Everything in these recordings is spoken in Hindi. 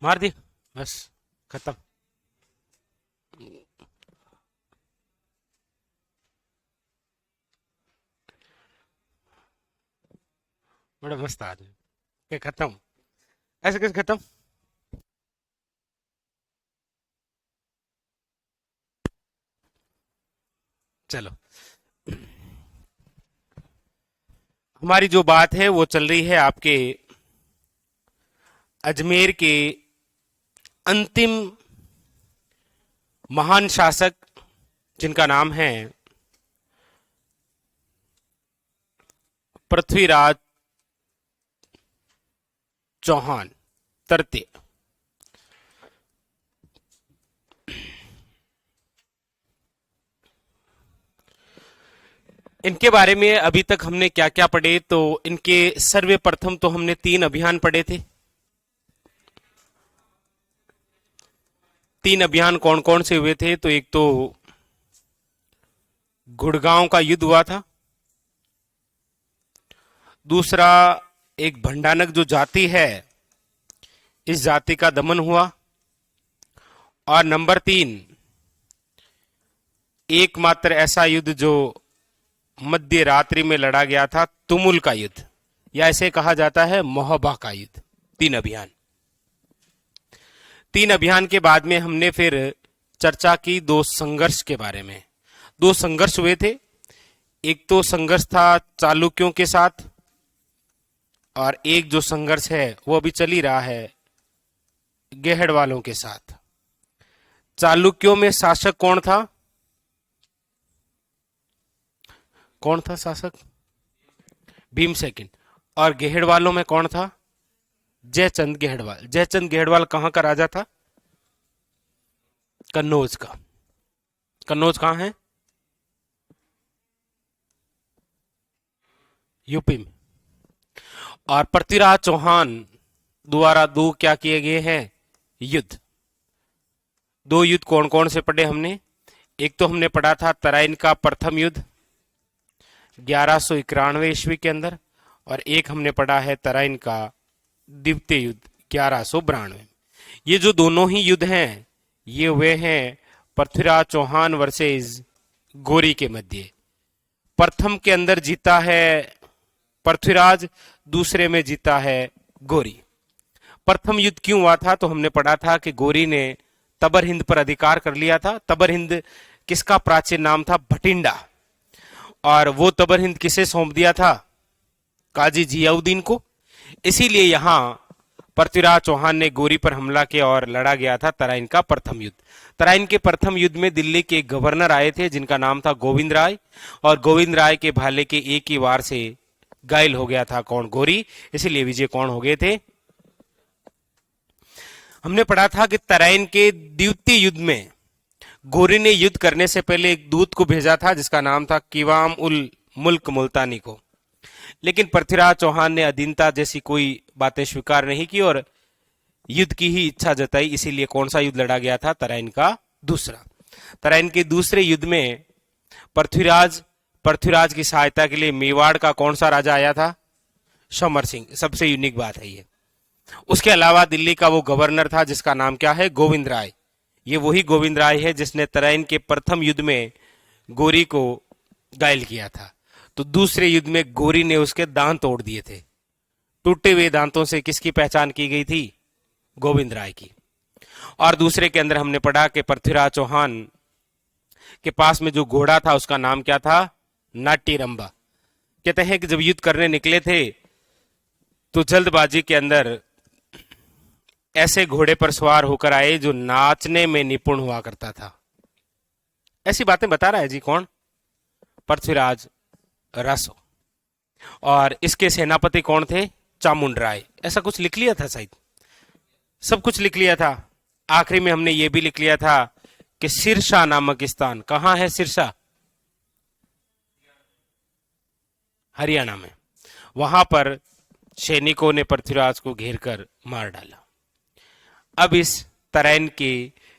मार दी। बस खत्म। बड़ा मस्त आदमी। के खत्म। ऐसे कैसे खत्म? चलो, हमारी जो बात है वो चल रही है आपके अजमेर के अंतिम महान शासक, जिनका नाम है पृथ्वीराज चौहान तरते। इनके बारे में अभी तक हमने क्या क्या पढ़े, तो इनके सर्वप्रथम तो हमने 3 अभियान पढ़े थे। 3 अभियान कौन कौन से हुए थे? तो एक तो गुड़गांव का युद्ध हुआ था। दूसरा, एक भंडानक जो जाति है, इस जाति का दमन हुआ। और नंबर 3, एकमात्र ऐसा युद्ध जो मध्य रात्रि में लड़ा गया था, तुमुल का युद्ध, या ऐसे कहा जाता है मोहबा का युद्ध। 3 अभियान। 3 अभियान के बाद में हमने फिर चर्चा की 2 संघर्ष के बारे में। 2 संघर्ष हुए थे। एक तो संघर्ष था चालुक्यों के साथ, और एक जो संघर्ष है वो अभी चल ही रहा है गेहड़ वालों के साथ। चालुक्यों में शासक कौन था? कौन था शासक? भीमसेकिन। और गेहड़ वालों में कौन था? जयचंद गेहड़वाल। जयचंद गेहड़वाल कहां का राजा था? कन्नौज का। कन्नौज कहां है? यूपी में। और पृथ्वीराज चौहान द्वारा 2 क्या किए गए हैं? युद्ध। 2 युद्ध कौन कौन से पढ़े हमने? एक तो हमने पढ़ा था तराइन का प्रथम युद्ध 1191 ईस्वी के अंदर, और एक हमने पढ़ा है तराइन का द्वितीय युद्ध 1192। ये जो दोनों ही युद्ध हैं, ये हुए हैं पृथ्वीराज चौहान वर्सेस गोरी के मध्य। प्रथम के अंदर जीता है पृथ्वीराज, दूसरे में जीता है गोरी। प्रथम युद्ध क्यों हुआ था? तो हमने पढ़ा था कि गोरी ने तबर हिंद पर अधिकार कर लिया था। तबर हिंद किसका प्राचीन नाम था? भटिंडा। और वो तबर हिंद किसे सौंप दिया था? काजी जियाउद्दीन को। इसीलिए यहां पृथ्वीराज चौहान ने गोरी पर हमला किया और लड़ा गया था तराइन का प्रथम युद्ध। तराइन के प्रथम युद्ध में दिल्ली के एक गवर्नर आए थे जिनका नाम था गोविंद राय, और गोविंद राय के भाले के एक ही वार से घायल हो गया था कौन? गोरी। इसीलिए विजय कौन हो गए थे? हमने पढ़ा था कि तराइन के द्वितीय युद्ध में गोरी ने युद्ध करने से पहले एक दूत को भेजा था जिसका नाम था किवाम उल मुल्क मुल्तानी को। लेकिन पृथ्वीराज चौहान ने अधीनता जैसी कोई बातें स्वीकार नहीं की और युद्ध की ही इच्छा जताई। इसीलिए कौन सा युद्ध लड़ा गया था? तराइन का दूसरा। तराइन के दूसरे युद्ध में पृथ्वीराज पृथ्वीराज की सहायता के लिए मेवाड़ का कौन सा राजा आया था? समर सिंह। सबसे यूनिक बात है ये। उसके अलावा दिल्ली का वो गवर्नर था जिसका नाम क्या है? गोविंद राय। ये वही गोविंद राय है जिसने तराइन के प्रथम युद्ध में गोरी को घायल किया था। तो दूसरे युद्ध में गोरी ने उसके दांत तोड़ दिए थे। टूटे हुए दांतों से किसकी पहचान की गई थी? गोविंद राय की। और दूसरे के अंदर हमने पढ़ा कि पृथ्वीराज चौहान के पास में जो घोड़ा था उसका नाम क्या था? नाट्यरंबा। कहते हैं कि जब युद्ध करने निकले थे तो जल्दबाजी के अंदर ऐसे घोड़े पर सवार होकर आए जो नाचने में निपुण हुआ करता था। ऐसी बातें बता रहा है जी कौन? पृथ्वीराज रासो। और इसके सेनापति कौन थे? चामुंड राय। ऐसा कुछ लिख लिया था शायद। सब कुछ लिख लिया था। आखिरी में हमने ये भी लिख लिया था कि सिरसा नामक स्थान कहां है? सिरसा हरियाणा में। वहां पर सैनिकों ने पृथ्वीराज को घेर कर मार डाला। अब इस तराइन के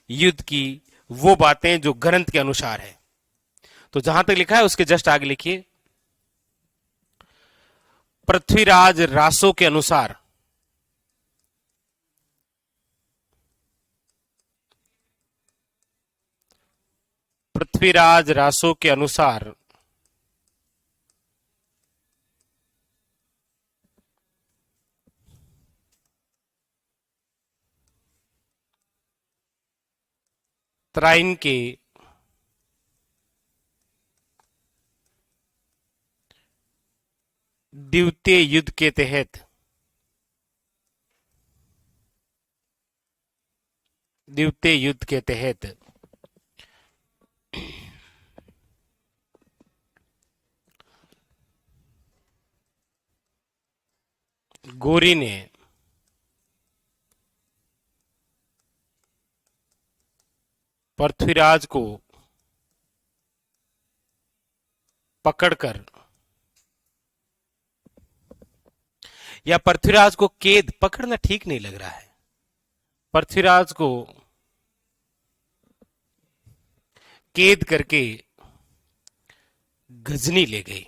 युद्ध की वो बातें जो ग्रंथ के अनुसार है, तो जहां तक लिखा है उसके जस्ट आगे लिखिए, पृथ्वीराज रासो के अनुसार पृथ्वीराज रासो के अनुसार त्राइन के द्वितीय युद्ध के तहत गोरी ने पृथ्वीराज को पकड़कर, या पृथ्वीराज को कैद, पकड़ना ठीक नहीं लग रहा है, पृथ्वीराज को कैद करके गजनी ले गई।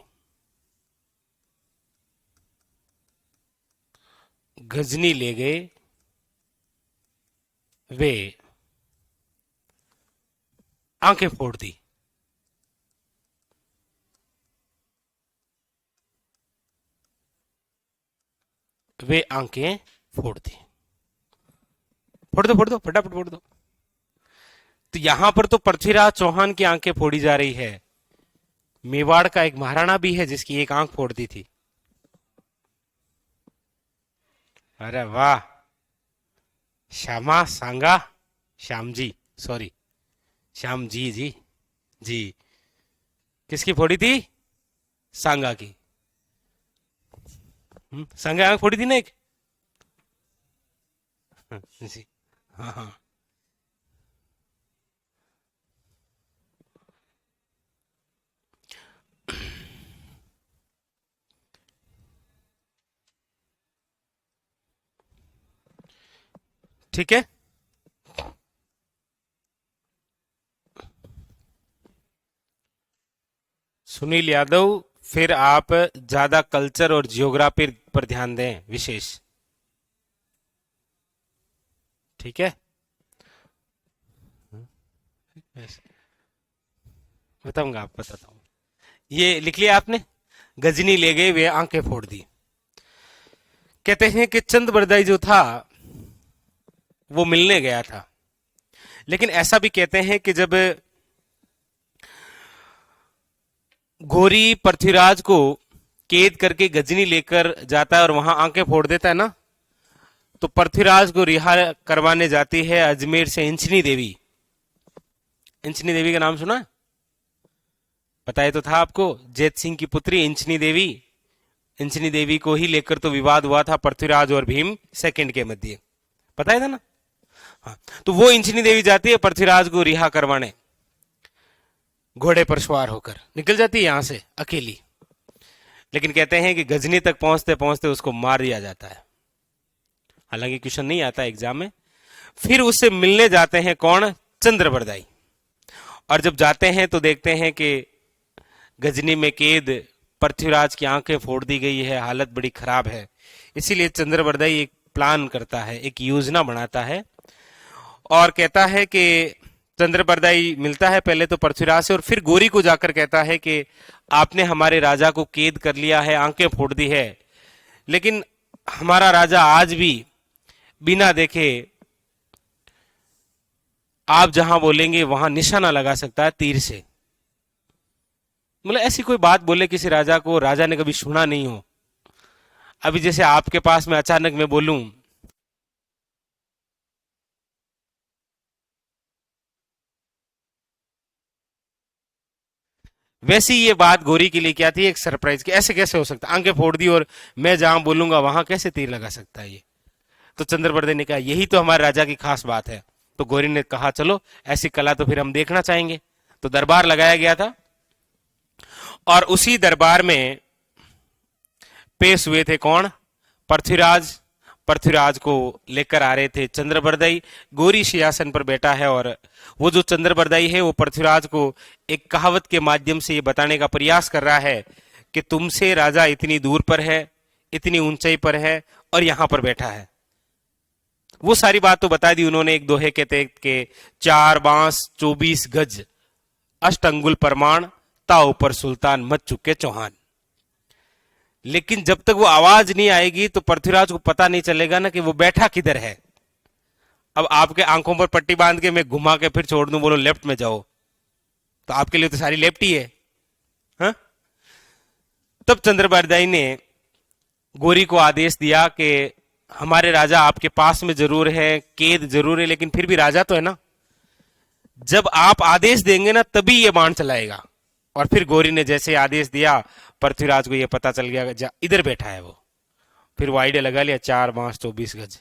गजनी ले गए वे, आंखें फोड़ दी। वे आंखें फोड़ दी। फोड़ दो फटाफट फोड़ दो। तो यहां पर तो पृथ्वीराज चौहान की आंखें फोड़ी जा रही है। मेवाड़ का एक महाराणा भी है जिसकी एक आंख फोड़ दी थी। अरे वाह, श्यामा सांगा, श्याम जी, सॉरी श्याम जी जी जी, किसकी फोड़ी थी? सांगा की। सांगा आंख फोड़ी थी ना एक। जी हाँ हाँ। ठीक है, सुनील यादव, फिर आप ज्यादा कल्चर और जियोग्राफी पर ध्यान दें विशेष। ठीक है, बताऊंगा, आप बताता हूं। ये लिख लिया आपने? गजनी ले गए वे आंखें फोड़ दी। कहते हैं कि चंद बरदाई जो था वो मिलने गया था, लेकिन ऐसा भी कहते हैं कि जब घोरी पृथ्वीराज को कैद करके गजनी लेकर जाता है और वहां आंखें फोड़ देता है ना, तो पृथ्वीराज को रिहा करवाने जाती है अजमेर से इंचनी देवी। इंचनी देवी का नाम सुना? बताया तो था आपको, जैत सिंह की पुत्री इंचनी देवी। इंचनी देवी को ही लेकर तो विवाद हुआ था पृथ्वीराज और भीम सेकंड के मध्य, बताया था ना। हाँ, तो वो इंचनी देवी जाती है पृथ्वीराज को रिहा करवाने, घोड़े पर सवार होकर निकल जाती है यहां से अकेली। लेकिन कहते हैं कि गजनी तक पहुंचते पहुंचते उसको मार दिया जाता है। हालांकि क्वेश्चन नहीं आता एग्जाम में। फिर उससे मिलने जाते हैं कौन? चंद्रबरदाई। और जब जाते हैं तो देखते हैं कि गजनी में कैद पृथ्वीराज की आंखें फोड़ दी गई है, हालत बड़ी खराब है। इसीलिए चंद्रबरदाई एक प्लान करता है, एक योजना बनाता है और कहता है कि चंद्रबरदाई मिलता है पहले तो पृथ्वीराज से और फिर गोरी को जाकर कहता है कि आपने हमारे राजा को कैद कर लिया है, आंखें फोड़ दी है, लेकिन हमारा राजा आज भी बिना देखे आप जहां बोलेंगे वहां निशाना लगा सकता है तीर से। मतलब ऐसी कोई बात बोले किसी राजा को, राजा ने कभी सुना नहीं हो। अभी जैसे आपके पास में अचानक मैं बोलूं वैसी ये बात गोरी के लिए क्या थी? एक सरप्राइज की। ऐसे कैसे हो सकता? आंखें फोड़ दी और मैं जहां बोलूंगा वहां कैसे तीर लगा सकता है ये? तो चंद्रबरदे ने कहा यही तो हमारे राजा की खास बात है। तो गोरी ने कहा चलो ऐसी कला तो फिर हम देखना चाहेंगे। तो दरबार लगाया गया था और उसी दरबार में पेश हुए थे कौन? पृथ्वीराज। पृथ्वीराज को लेकर आ रहे थे चंद्रबरदाई। गोरी सिंहासन पर बैठा है और वो जो चंद्रबरदाई है वो पृथ्वीराज को एक कहावत के माध्यम से ये बताने का प्रयास कर रहा है कि तुमसे राजा इतनी दूर पर है, इतनी ऊंचाई पर है और यहां पर बैठा है। वो सारी बात तो बता दी उन्होंने एक दोहे के तहत के 4 बांस 24 गज अष्ट अंगुल प्रमाण, ता ऊपर सुल्तान, मच चुके चौहान। लेकिन जब तक वो आवाज नहीं आएगी तो पृथ्वीराज को पता नहीं चलेगा ना कि वो बैठा किधर है। अब आपके आंखों पर पट्टी बांध के मैं घुमा के फिर छोड़ दूं, बोलो लेफ्ट में जाओ, तो आपके लिए तो सारी लेफ्ट ही है, हा? तब चंद्रबरदाई ने गोरी को आदेश दिया कि हमारे राजा आपके पास में जरूर है, कैद जरूर है, लेकिन फिर भी राजा तो है ना, जब आप आदेश देंगे ना तभी ये बाण चलाएगा। और फिर गोरी ने जैसे आदेश दिया, पृथ्वीराज को ये पता चल गया इधर बैठा है वो। फिर वो आइडिया लगा लिया, 4 बांस 24 गज।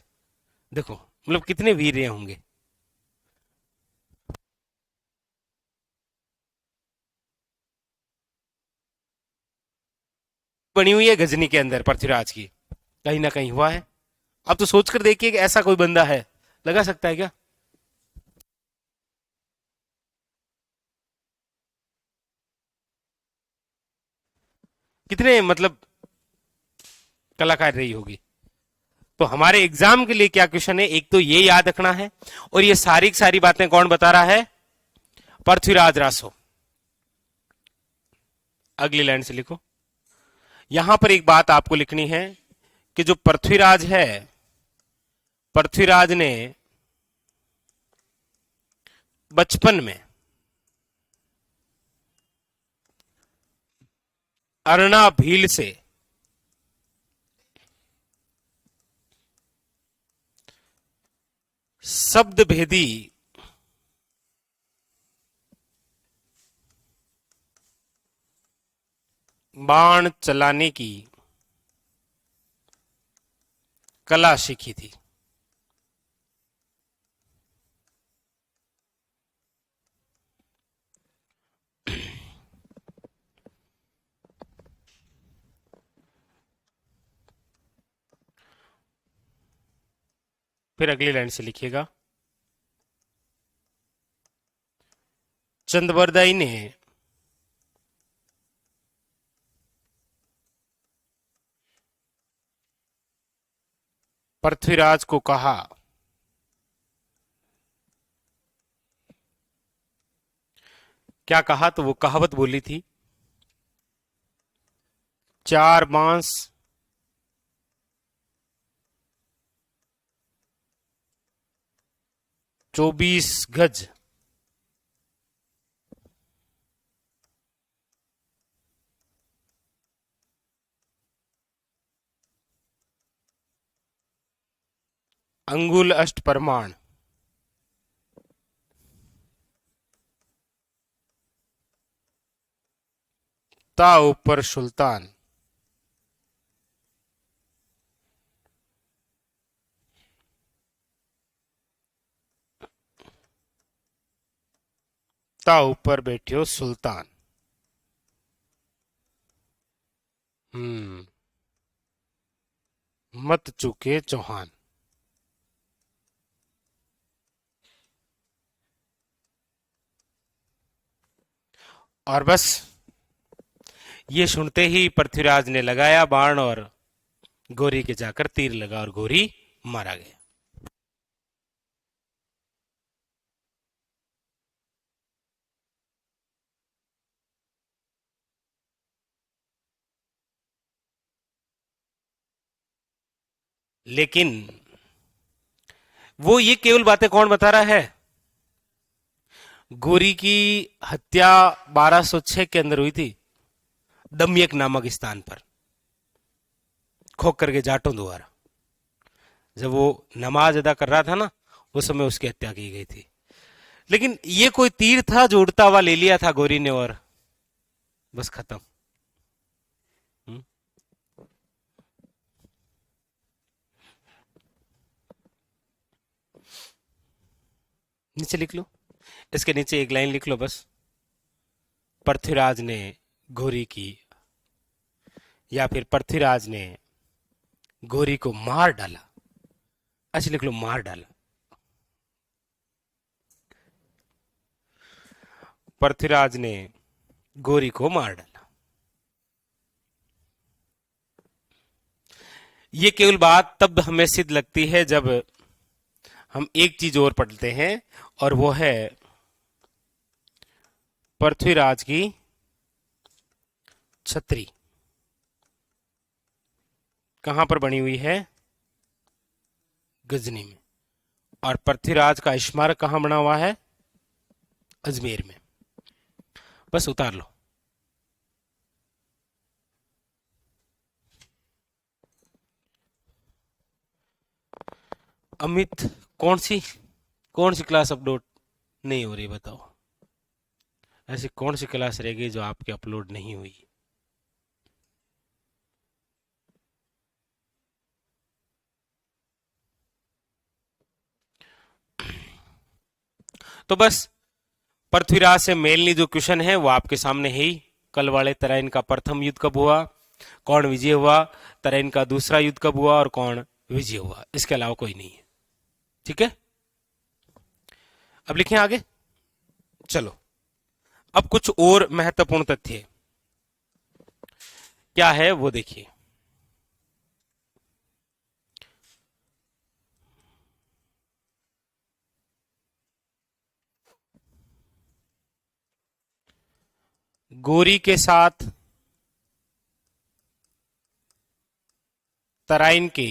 देखो मतलब कितने वीर ये होंगे। बनी हुई है गजनी के अंदर पृथ्वीराज की, कहीं ना कहीं हुआ है। अब तो सोचकर देखिए कि ऐसा कोई बंदा है, लगा सकता है क्या? कितने मतलब कलाकार रही होगी। तो हमारे एग्जाम के लिए क्या क्वेश्चन है, एक तो ये याद रखना है, और ये सारी की सारी बातें कौन बता रहा है? पृथ्वीराज रासो। अगली लाइन से लिखो। यहां पर एक बात आपको लिखनी है कि जो पृथ्वीराज है, पृथ्वीराज ने बचपन में अरना भील से शब्द भेदी बाण चलाने की कला सीखी थी। फिर अगली लाइन से लिखिएगा। चंद्रबरदाई ने पृथ्वीराज को कहा, क्या कहा? तो वो कहावत बोली थी, 4 बांस 24 गज। अंगुल अष्ट प्रमाण, ता ऊपर सुल्तान, ता ऊपर बैठियो सुल्तान। मत चूके चौहान। और बस ये सुनते ही पृथ्वीराज ने लगाया बाण और गोरी के जाकर तीर लगा और गोरी मारा गया। लेकिन वो ये केवल बातें कौन बता रहा है? गोरी की हत्या 1206 के अंदर हुई थी, दम्यक नामक स्थान पर खोकर के जाटों द्वारा। जब वो नमाज अदा कर रहा था ना, उस समय उसकी हत्या की गई थी। लेकिन ये कोई तीर था जो उड़ता हुआ ले लिया था गोरी ने और बस खत्म। हम्म? नीचे लिख लो, इसके नीचे एक लाइन लिख लो बस, पृथ्वीराज ने घोरी की, या फिर पृथ्वीराज ने घोरी को मार डाला। ऐसे लिख लो, मार डाला। पृथ्वीराज ने घोरी को मार डाला। ये केवल बात तब हमें सिद्ध लगती है जब हम एक चीज और पढ़ते हैं, और वो है पृथ्वीराज की छतरी कहां पर बनी हुई है? गजनी में। और पृथ्वीराज का स्मारक कहां बना हुआ है? अजमेर में। बस उतार लो। अमित, कौन सी क्लास अपलोड नहीं हो रही बताओ? ऐसी कौन सी क्लास रह गई जो आपकी अपलोड नहीं हुई? तो बस पृथ्वीराज से मेलनी जो क्वेश्चन है वो आपके सामने है ही। कल वाले तराइन का प्रथम युद्ध कब हुआ, कौन विजय हुआ, तराइन का दूसरा युद्ध कब हुआ और कौन विजय हुआ, इसके अलावा कोई नहीं है। ठीक है, अब लिखें आगे। चलो, अब कुछ और महत्वपूर्ण तथ्य क्या है वो देखिए। गोरी के साथ तराइन के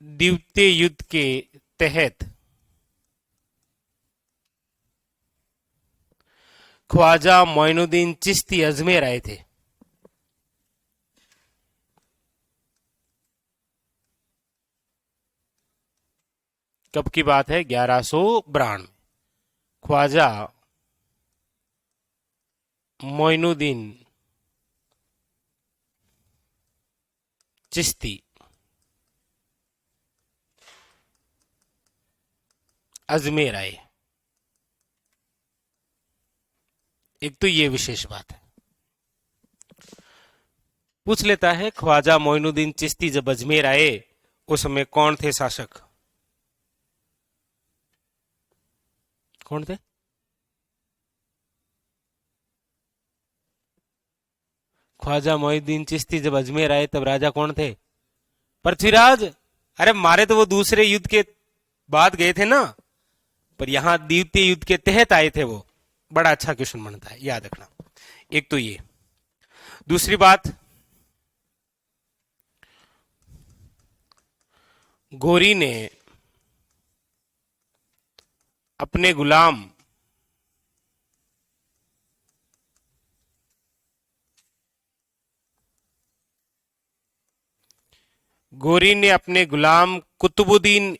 द्वितीय युद्ध के तहत ख्वाजा मोइनुद्दीन चिश्ती अजमेर आए थे। कब की बात है? 1192। ख्वाजा मोइनुद्दीन चिश्ती अजमेर आए। एक तो ये विशेष बात है। पूछ लेता है ख्वाजा मोइनुद्दीन चिश्ती जब अजमेर आए उस समय कौन थे शासक? कौन थे? ख्वाजा मोइनुद्दीन चिश्ती जब अजमेर आए तब राजा कौन थे? पृथ्वीराज। अरे मारे तो वो दूसरे युद्ध के बाद गए थे ना, पर यहां द्वितीय युद्ध के तहत आए थे वो। बड़ा अच्छा क्वेश्चन बनता है, याद रखना। एक तो ये। दूसरी बात, गोरी ने अपने गुलाम कुतुबुद्दीन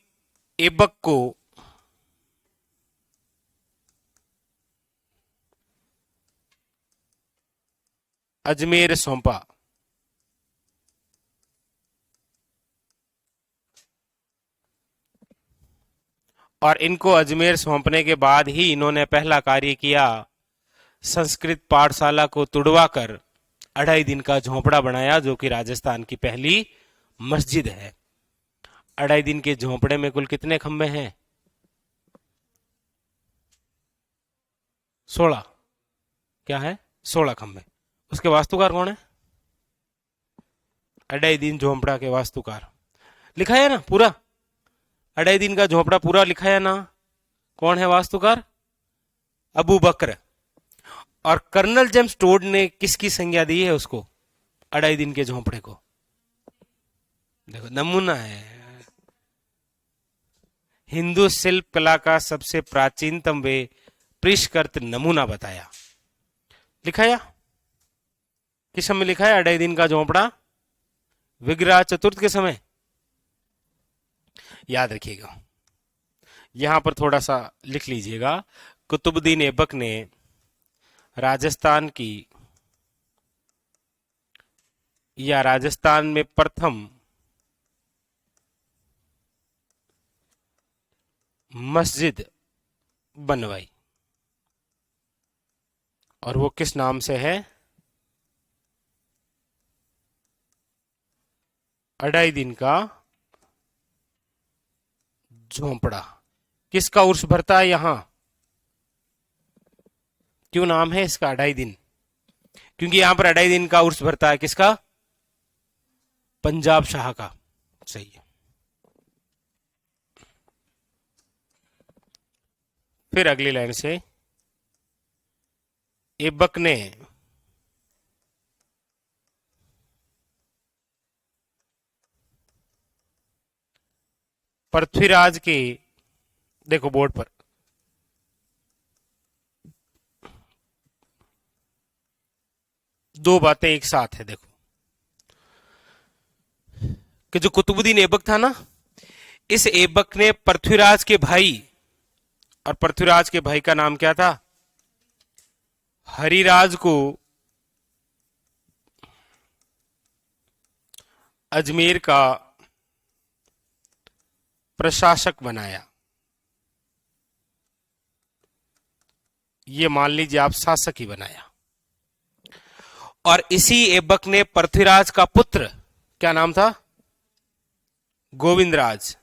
ऐबक को अजमेर सौंपा। और इनको अजमेर सौंपने के बाद ही इन्होंने पहला कार्य किया, संस्कृत पाठशाला को तुड़वाकर 2.5 दिन का झोंपड़ा बनाया, जो कि राजस्थान की पहली मस्जिद है। 2.5 दिन के झोंपड़े में कुल कितने खंबे हैं? 16। क्या है? 16 खंबे। उसके वास्तुकार कौन है? 2.5 दिन झोंपड़ा के वास्तुकार लिखा है ना पूरा? 2.5 दिन का झोंपड़ा पूरा लिखा है ना? कौन है वास्तुकार? अबू बकर। और कर्नल जेम्स टोड ने किसकी संज्ञा दी है उसको, 2.5 दिन के झोंपड़े को? देखो, नमूना है। हिंदू शिल्प कला का सबसे प्राचीनतम वे परिष्कृत नमूना बताया। लिखाया किस समय लिखा है? 2.5 दिन का झोंपड़ा विग्रह चतुर्थ के समय। याद रखिएगा, यहां पर थोड़ा सा लिख लीजिएगा। कुतुबुद्दीन ऐबक ने राजस्थान की या राजस्थान में प्रथम मस्जिद बनवाई, और वो किस नाम से है? 2.5 दिन का झोंपड़ा। किसका उर्स भरता है यहां? क्यों नाम है इसका 2.5 दिन? क्योंकि यहां पर 2.5 दिन का उर्स भरता है। किसका? पंजाब शाह का। सही है। फिर अगली लाइन से, ऐबक ने पृथ्वीराज के, देखो बोर्ड पर, दो बातें एक साथ है देखो, कि जो कुतुबुद्दीन ऐबक था ना, इस ऐबक ने पृथ्वीराज के भाई, और पृथ्वीराज के भाई का नाम क्या था, हरिराज को अजमेर का प्रशासक बनाया। ये मान लीजिए आप शासक ही बनाया। और इसी ऐबक ने पृथ्वीराज का पुत्र, क्या नाम था, गोविंदराज,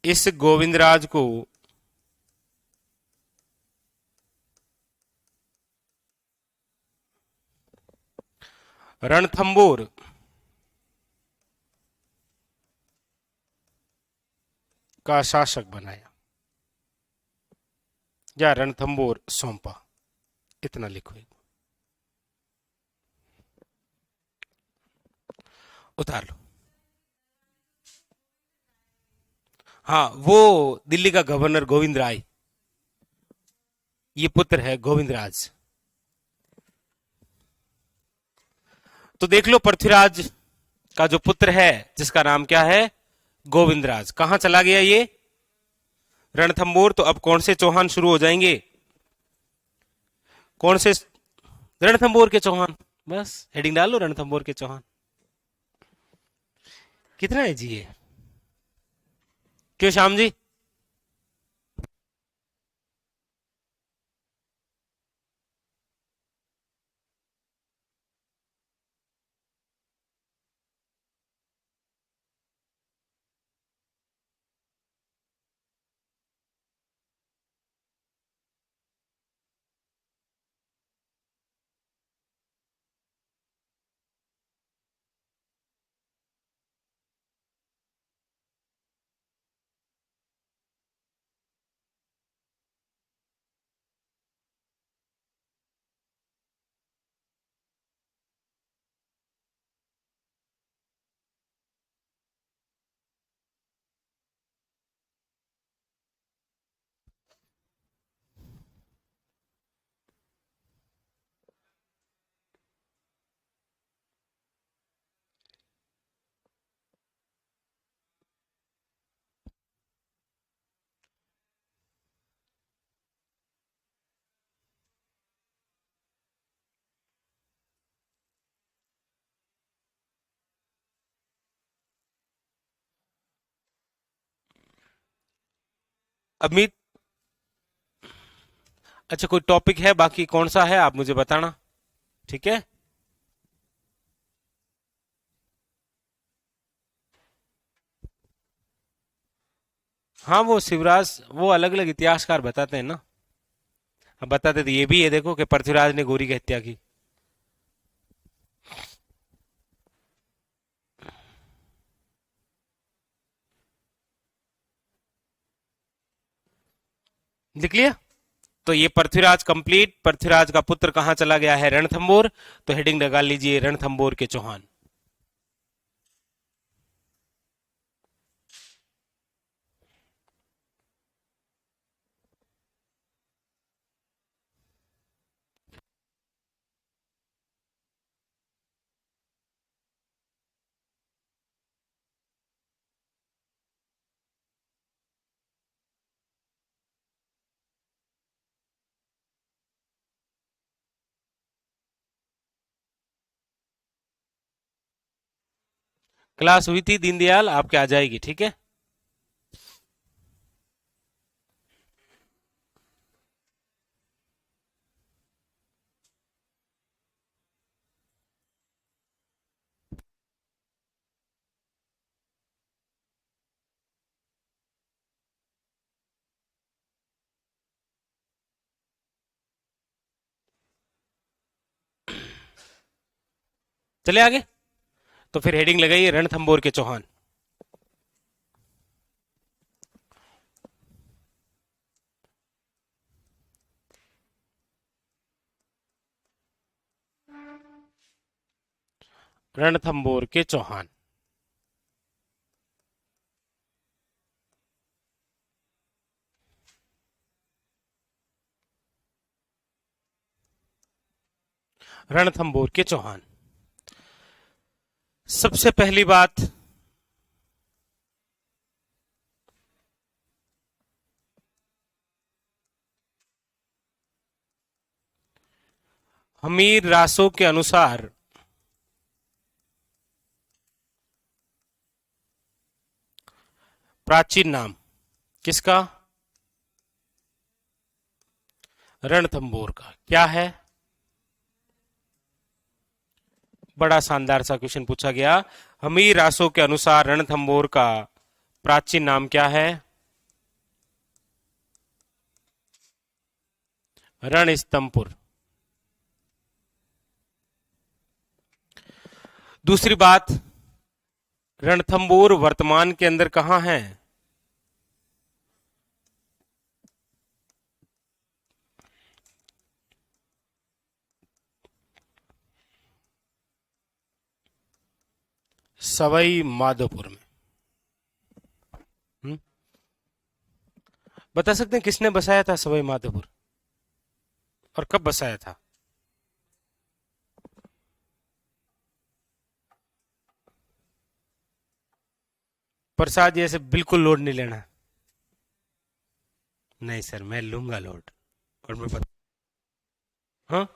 इस गोविंदराज को रणथंबोर का शासक बनाया, या रणथंबोर सौंपा। इतना लिखो, उतार लो। हाँ, वो दिल्ली का गवर्नर गोविंद राय, ये पुत्र है गोविंदराज। तो देख लो, पृथ्वीराज का जो पुत्र है, जिसका नाम क्या है, गोविंदराज, कहां चला गया ये, रणथंबोर। तो अब कौन से चौहान शुरू हो जाएंगे, कौन से, रणथंबोर के चौहान। बस हेडिंग डाल लो, रणथंबोर के चौहान। कितना है जी ये, क्यों श्याम जी। अमित, अच्छा कोई टॉपिक है बाकी, कौन सा है आप मुझे बताना, ठीक है। हाँ, वो शिवराज, वो अलग अलग इतिहासकार बताते हैं ना। अब बताते तो ये भी है, देखो कि पृथ्वीराज ने गौरी की हत्या की। लिख लिया। तो ये पृथ्वीराज कंप्लीट, पृथ्वीराज का पुत्र कहां चला गया है, रणथंबोर। तो हेडिंग लगा लीजिए, रणथंबोर के चौहान। क्लास हुई थी दीनदयाल, आपके आ जाएगी, ठीक है। चले आगे। तो फिर हेडिंग लगाइए रणथंबोर के चौहान। रणथंबोर के चौहान। रणथंबोर के चौहान। सबसे पहली बात, हमीर रासो के अनुसार प्राचीन नाम किसका? रणथंबोर का क्या है? बड़ा शानदार सा क्वेश्चन पूछा गया। हमीर रासो के अनुसार रणथंबोर का प्राचीन नाम क्या है? रणस्तंभपुर। दूसरी बात, रणथंबोर वर्तमान के अंदर कहां है? सवाई माधोपुर में। हम्म? बता सकते हैं किसने बसाया था सवाई माधोपुर और कब बसाया था? प्रसाद जी ऐसे बिल्कुल लोड नहीं लेना। नहीं सर, मैं लूंगा लोड और मैं बता। हाँ,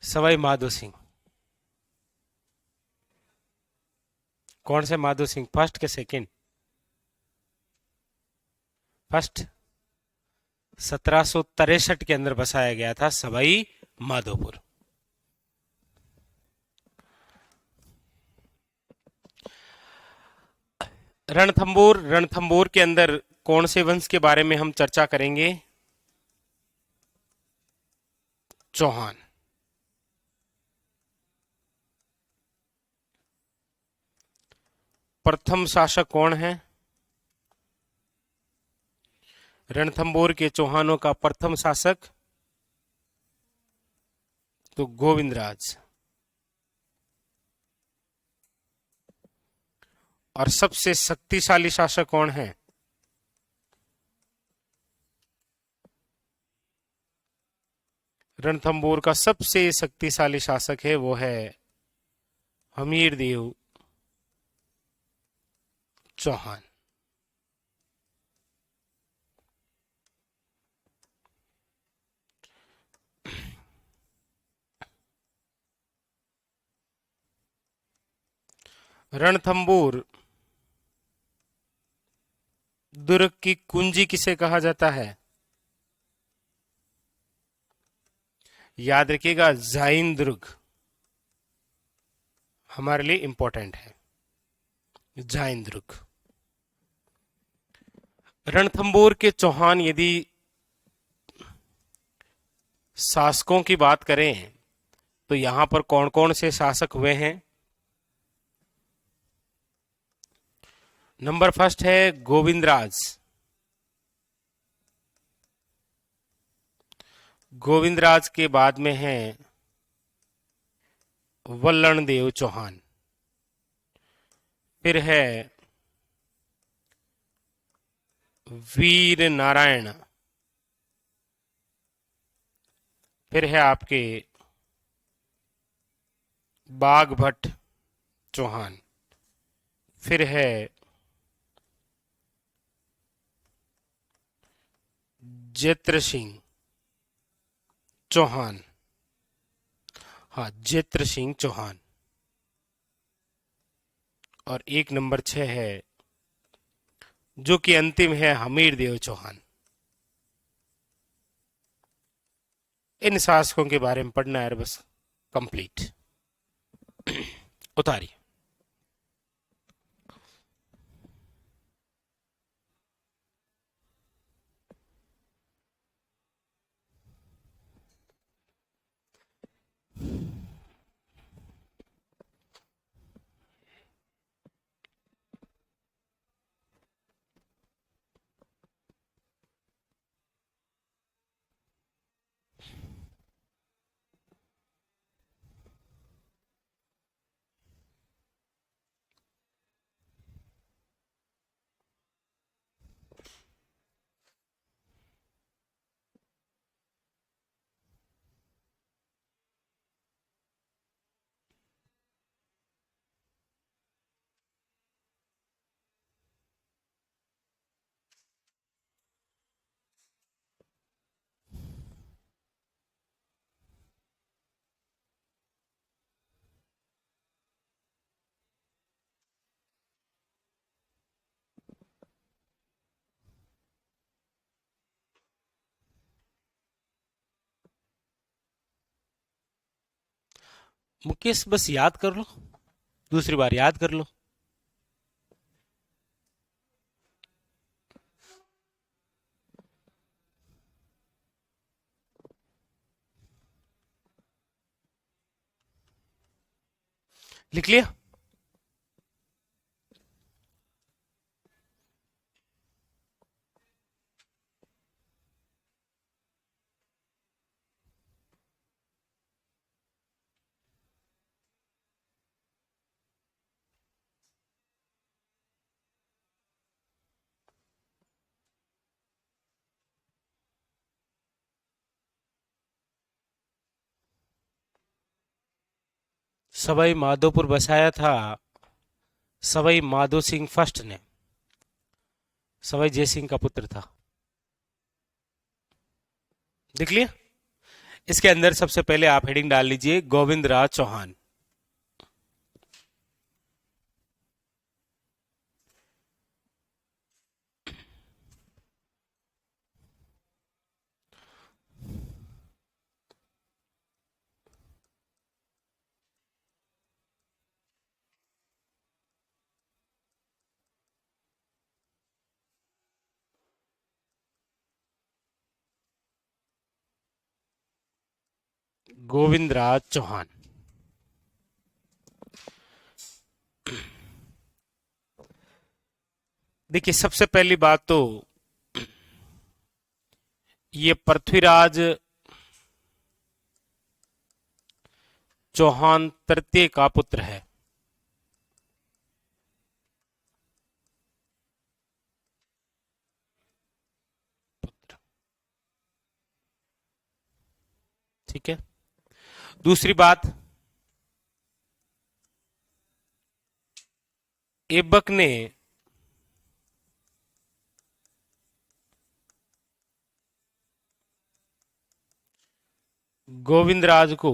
सवाई माधो सिंह। कौन से माधो सिंह, फर्स्ट के सेकंड? फर्स्ट। 1763 के अंदर बसाया गया था सवाई माधोपुर। रणथंबोर, रणथंबोर के अंदर कौन से वंश के बारे में हम चर्चा करेंगे? चौहान। प्रथम शासक कौन है? रणथंबोर के चौहानों का प्रथम शासक तो गोविंदराज। और सबसे शक्तिशाली शासक कौन है? रणथंबोर का सबसे शक्तिशाली शासक है वो है हमीरदेव चौहान। रणथंबोर दुर्ग की कुंजी किसे कहा जाता है? याद रखिएगा, जाइन दुर्ग हमारे लिए इंपॉर्टेंट है। जाइन दुर्ग। रणथंबोर के चौहान यदि शासकों की बात करें तो यहां पर कौन कौन से शासक हुए हैं? नंबर फर्स्ट है गोविंदराज। गोविंदराज के बाद में है वल्लणदेव चौहान। फिर है वीर नारायण। फिर है आपके बाघभट्ट चौहान। फिर है जेत्र सिंह चौहान। हाँ, जेत्र सिंह चौहान। और एक नंबर 6 है जो कि अंतिम है हमीरदेव चौहान। इन शासकों के बारे में पढ़ना है बस, कंप्लीट। उतारिए। मुकेश बस याद कर लो, दूसरी बार याद कर लो। लिख लिया? सवाई माधोपुर बसाया था सवाई माधो सिंह फर्स्ट ने, सवाई जय सिंह का पुत्र था। देख लिया? इसके अंदर सबसे पहले आप हेडिंग डाल लीजिए गोविंद राज चौहान। गोविंद राज चौहान। देखिए, सबसे पहली बात तो ये पृथ्वीराज चौहान तृतीय का पुत्र है। ठीक है। दूसरी बात, ऐबक ने गोविंदराज को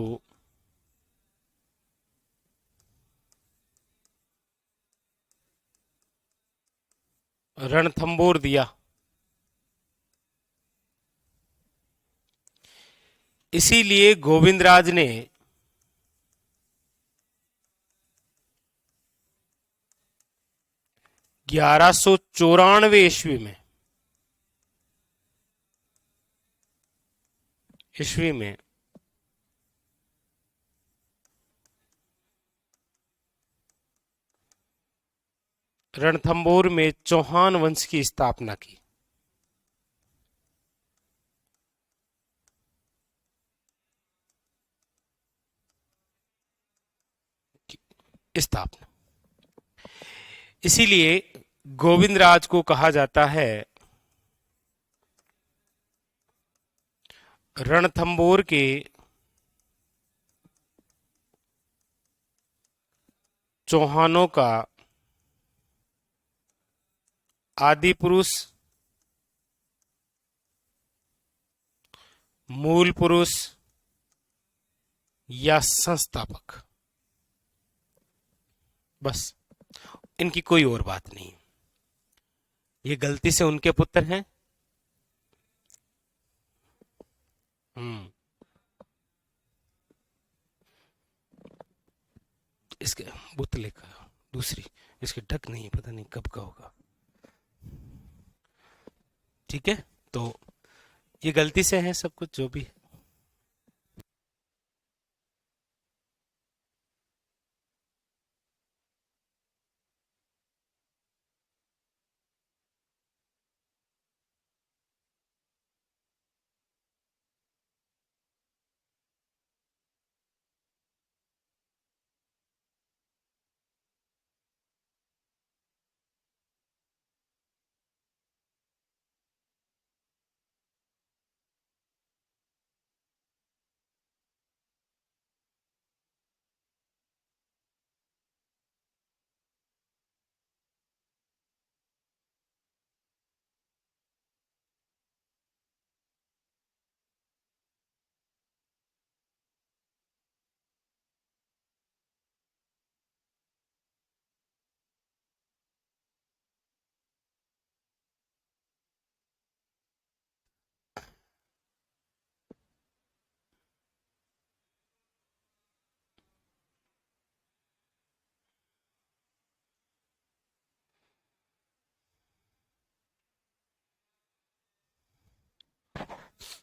रणथंबोर दिया, इसीलिए गोविंदराज ने 1194 ईस्वी में रणथंबोर में चौहान वंश की स्थापना की। स्थापना, इसीलिए गोविंदराज को कहा जाता है रणथंबोर के चौहानों का आदि पुरुष, मूल पुरुष या संस्थापक। बस, इनकी कोई और बात नहीं। ये गलती से उनके पुत्र हैं। हम्म इसके ढक नहीं, पता नहीं कब का होगा। ठीक है, तो ये गलती से है सब कुछ जो भी।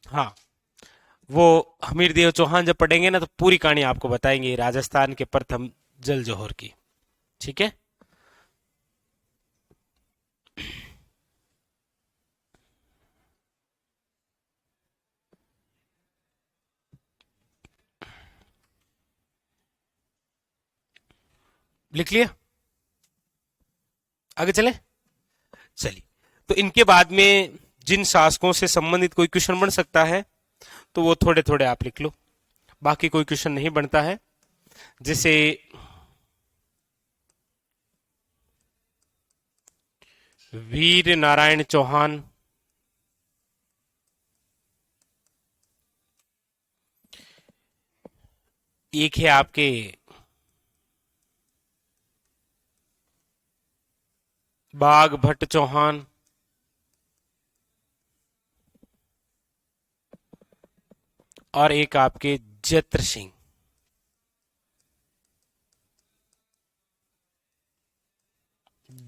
हाँ, वो हमीर देव चौहान जब पढ़ेंगे ना तो पूरी कहानी आपको बताएंगे राजस्थान के प्रथम जल जौहर की। ठीक है, लिख लिया, आगे चले। चलिए, तो इनके बाद में जिन शासकों से संबंधित कोई क्वेश्चन बन सकता है तो वो थोड़े थोड़े आप लिख लो, बाकी कोई क्वेश्चन नहीं बनता है। जैसे वीर नारायण चौहान, एक है आपके बाघ भट्ट चौहान, और एक आपके जत्र सिंह।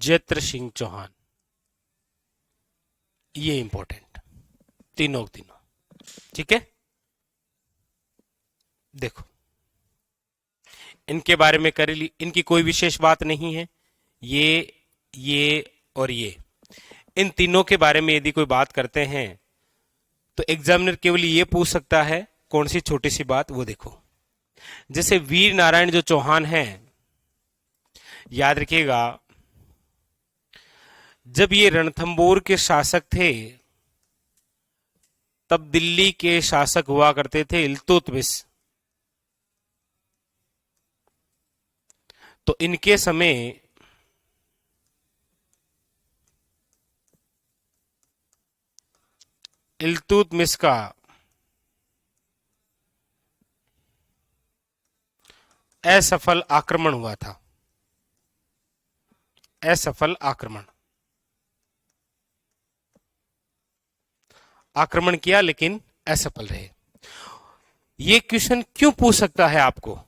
जत्र सिंह चौहान, ये इंपॉर्टेंट, तीनों तीनों। ठीक है, देखो इनके बारे में कर ली, इनकी कोई विशेष बात नहीं है। ये और ये, इन तीनों के बारे में यदि कोई बात करते हैं तो एग्जामिनर केवल ये पूछ सकता है कौन सी छोटी सी बात, वो देखो। जैसे वीर नारायण जो चौहान हैं, याद रखिएगा जब ये रणथंबोर के शासक थे तब दिल्ली के शासक हुआ करते थे इल्तुतमिश। तो इनके समय इल्तुतमिश का असफल आक्रमण हुआ था। असफल आक्रमण, आक्रमण किया लेकिन असफल रहे। ये क्वेश्चन क्यों पूछ सकता है आपको,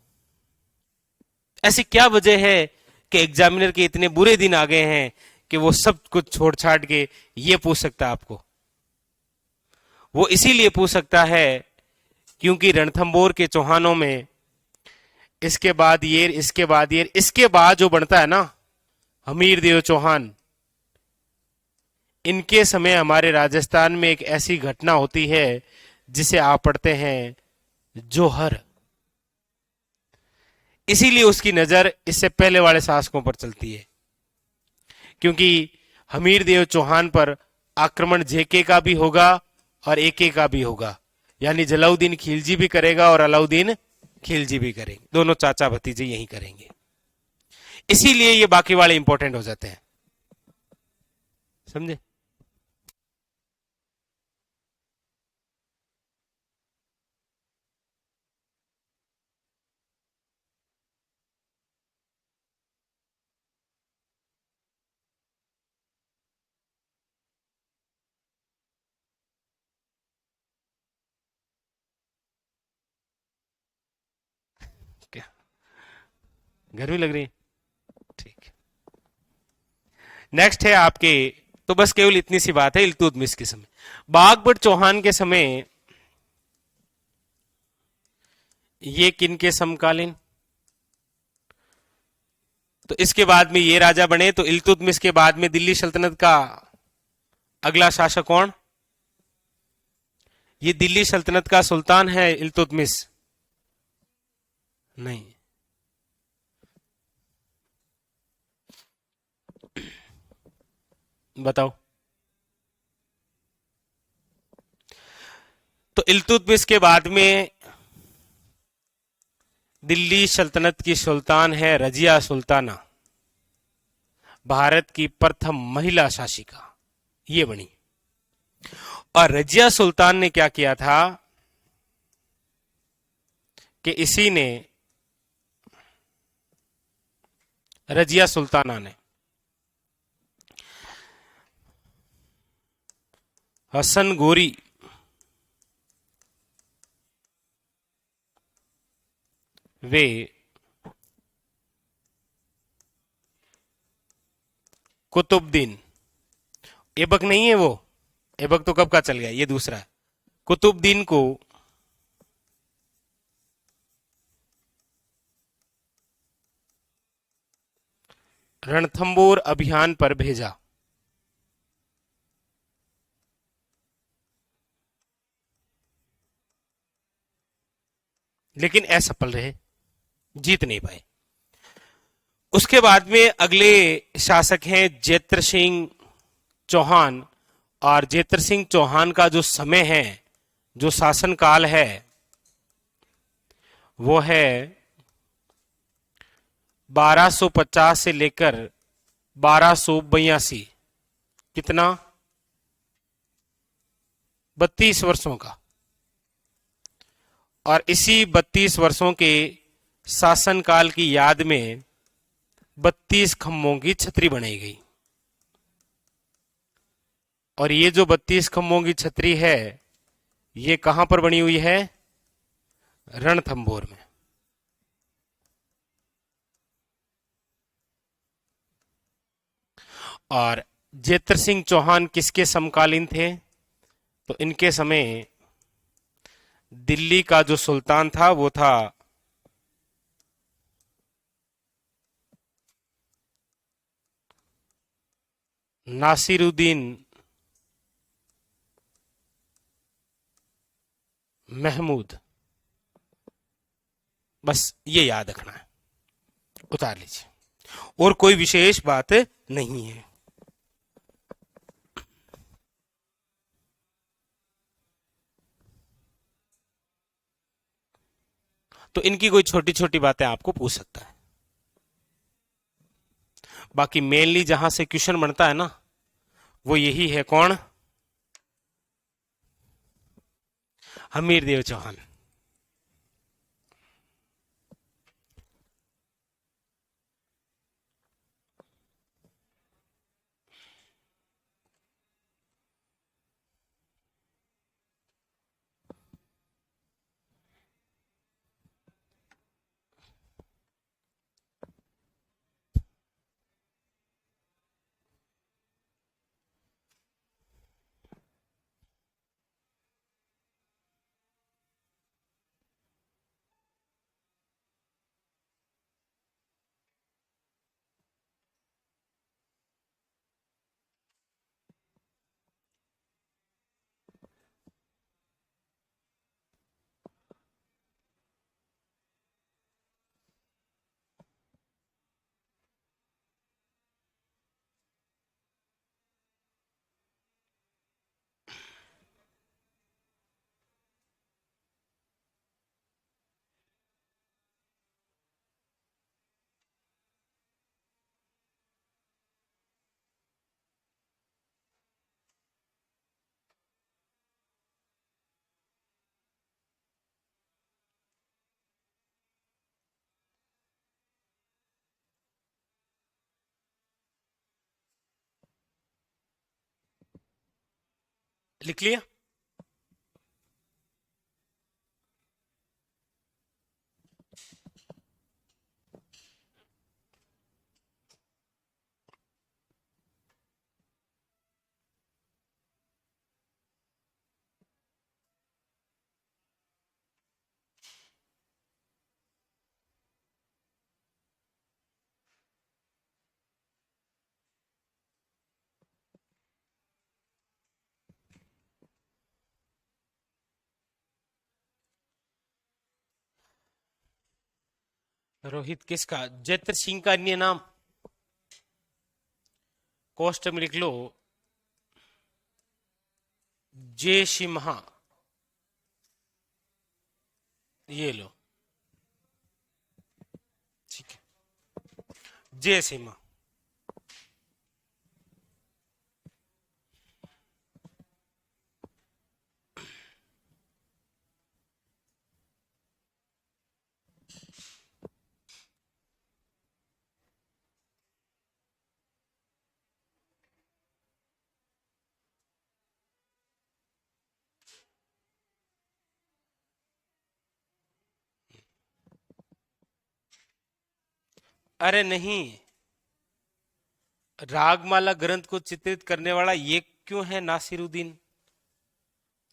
ऐसी क्या वजह है कि एग्जामिनर के इतने बुरे दिन आ गए हैं कि वो सब कुछ छोड़ छाड़ के ये पूछ सकता है आपको। वो इसीलिए पूछ सकता है क्योंकि रणथंबोर के चौहानों में इसके बाद ये, इसके बाद ये, इसके बाद जो बनता है ना हमीर देव चौहान, इनके समय हमारे राजस्थान में एक ऐसी घटना होती है जिसे आप पढ़ते हैं जोहर। इसीलिए उसकी नजर इससे पहले वाले शासकों पर चलती है, क्योंकि हमीर देव चौहान पर आक्रमण जेके का भी होगा और एके का भी होगा, यानी जलाउद्दीन खिलजी भी करेगा और अलाउद्दीन खिलजी भी करेंगे, दोनों चाचा भतीजे यही करेंगे। इसीलिए ये बाकी वाले इंपॉर्टेंट हो जाते हैं, समझे। क्या गर्मी लग रही है, ठीक है। नेक्स्ट है आपके, तो बस केवल इतनी सी बात है, इल्तुतमिश के समय, बाकबट चौहान के समय ये किन के समकालीन, तो इसके बाद में ये राजा बने, तो इल्तुतमिश के बाद में दिल्ली सल्तनत का अगला शासक कौन, ये दिल्ली सल्तनत का सुल्तान है इल्तुतमिश, नहीं। बताओ। तो इल्तुतमिश के बाद में दिल्ली सल्तनत की सुल्तान है रजिया सुल्ताना, भारत की प्रथम महिला शासिका, ये बनी। और रजिया सुल्तान ने क्या किया था कि इसी ने, रजिया सुल्ताना ने हसन गोरी वे कुतुबुद्दीन, ऐबक नहीं है वो, ऐबक तो कब का चल गया, ये दूसरा है, कुतुबुद्दीन को रणथंबोर अभियान पर भेजा, लेकिन असफल रहे, जीत नहीं पाए। उसके बाद में अगले शासक हैं जेत्र सिंह चौहान, और जेत्र सिंह चौहान का जो समय है, जो शासनकाल है, वो है 1250 से लेकर 1282, कितना, 32 वर्षों का। और इसी 32 वर्षों के शासनकाल की याद में 32 खम्भों की छतरी बनाई गई। और ये जो 32 खम्भों की छतरी है, ये कहां पर बनी हुई है, रणथंभौर में। और जेत्र सिंह चौहान किसके समकालीन थे, तो इनके समय दिल्ली का जो सुल्तान था वो था नासिरुद्दीन महमूद, बस ये याद रखना है, उतार लीजिए, और कोई विशेष बात नहीं है। तो इनकी कोई छोटी छोटी बातें आपको पूछ सकता है, बाकी मेनली जहां से क्वेश्चन बनता है ना, वो यही है, कौन, हमीर देव चौहान। लिख लिया। रोहित किसका? जैत्र सिंह का अन्य नाम। कोष्ट में लिख लो जय सिम्हा। ये लो, ठीक है, जय सिम्हा। अरे नहीं, रागमाला ग्रंथ को चित्रित करने वाला ये क्यों है नासिरुद्दीन?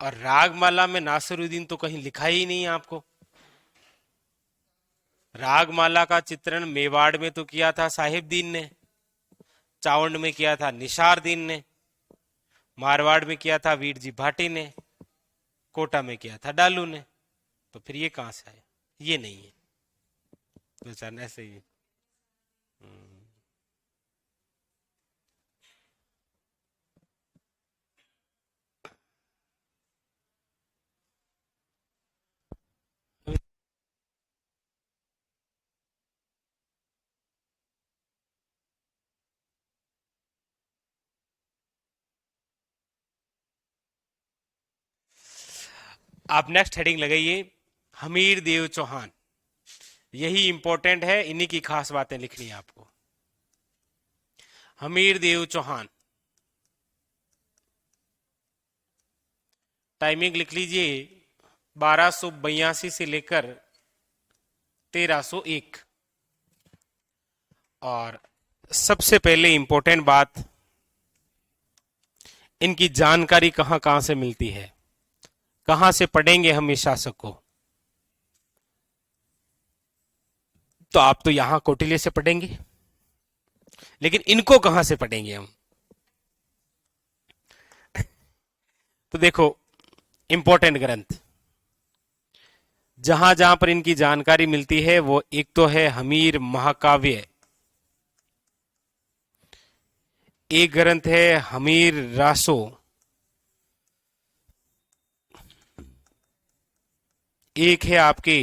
और रागमाला में नासिरुद्दीन तो कहीं लिखा ही नहीं है आपको। रागमाला का चित्रण मेवाड़ में तो किया था साहिबदीन ने, चावंड में किया था निशारदीन ने, मारवाड़ में किया था वीर जी भाटी ने, कोटा में किया था डालू ने। तो फिर ये कहां से आया? ये नहीं है, तो चल ऐसे ही। आप नेक्स्ट हेडिंग लगाइए, हमीर देव चौहान। यही इंपॉर्टेंट है, इन्हीं की खास बातें लिखनी है आपको। हमीर देव चौहान, टाइमिंग लिख लीजिए 1282 से लेकर 1301। और सबसे पहले इंपॉर्टेंट बात, इनकी जानकारी कहां कहां से मिलती है, कहां से पढ़ेंगे हम इस शासक को? तो आप तो यहां कौटिल्य से पढ़ेंगे, लेकिन इनको कहां से पढ़ेंगे हम? तो देखो, इंपॉर्टेंट ग्रंथ जहां जहां पर इनकी जानकारी मिलती है, वो एक तो है हमीर महाकाव्य, एक ग्रंथ है हमीर रासो, एक है आपके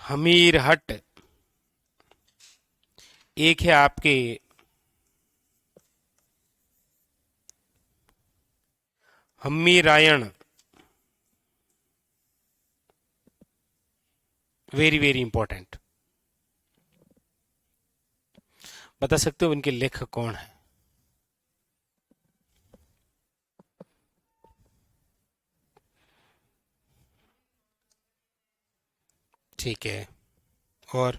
हमीर हट, एक है आपके हम्मीरायण। Very very important. बता सकते हो इनके लेखक कौन है? ठीक है, और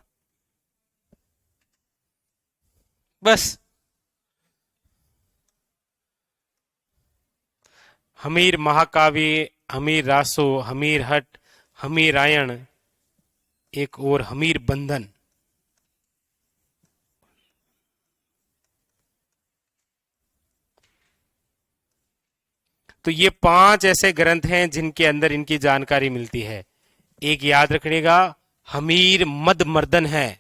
बस हमीर महाकाव्य, हमीर रासो, हमीर हट, हमीरायण, एक और हमीर बंधन। तो ये 5 ऐसे ग्रंथ हैं जिनके अंदर इनकी जानकारी मिलती है। एक याद रखिएगा, हमीर मद मर्दन है,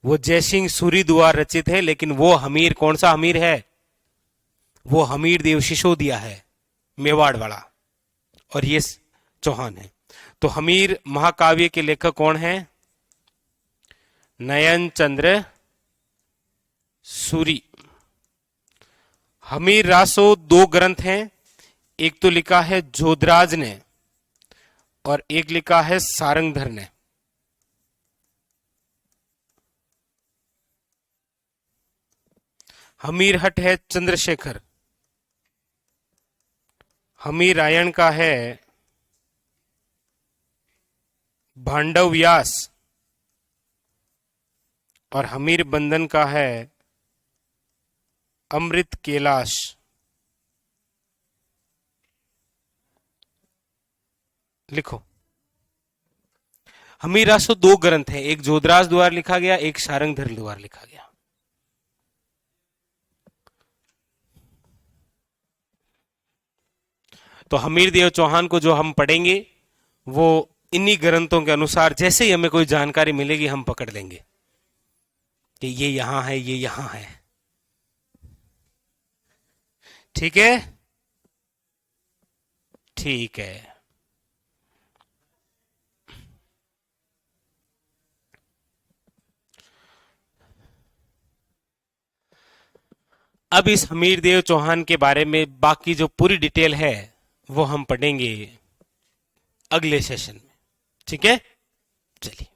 वो जयसिंह सूरी द्वारा रचित है, लेकिन वो हमीर कौन सा हमीर है? वो हमीर देव सिसोदिया है, मेवाड़ वाला, और ये चौहान है। तो हमीर महाकाव्य के लेखक कौन है? नयन चंद्र सूरी। हमीर रासो 2 ग्रंथ हैं, एक तो लिखा है जोधराज ने और एक लिखा है सारंगधर ने। हमीर हट है चंद्रशेखर, हमीर रायण का है भांडव व्यास, और हमीर बंधन का है अमृत कैलाश। लिखो, हमीर रासो 2 ग्रंथ हैं, एक जोधराज द्वारा लिखा गया, एक सारंगधर द्वारा लिखा गया। तो हमीर देव चौहान को जो हम पढ़ेंगे वो इन्हीं ग्रंथों के अनुसार जैसे ही हमें कोई जानकारी मिलेगी हम पकड़ लेंगे कि ये यहां है, ये यहां है। ठीक है, ठीक है। अब इस हमीर देव चौहान के बारे में बाकी जो पूरी डिटेल है वो हम पढ़ेंगे अगले सेशन में। ठीक है, चलिए।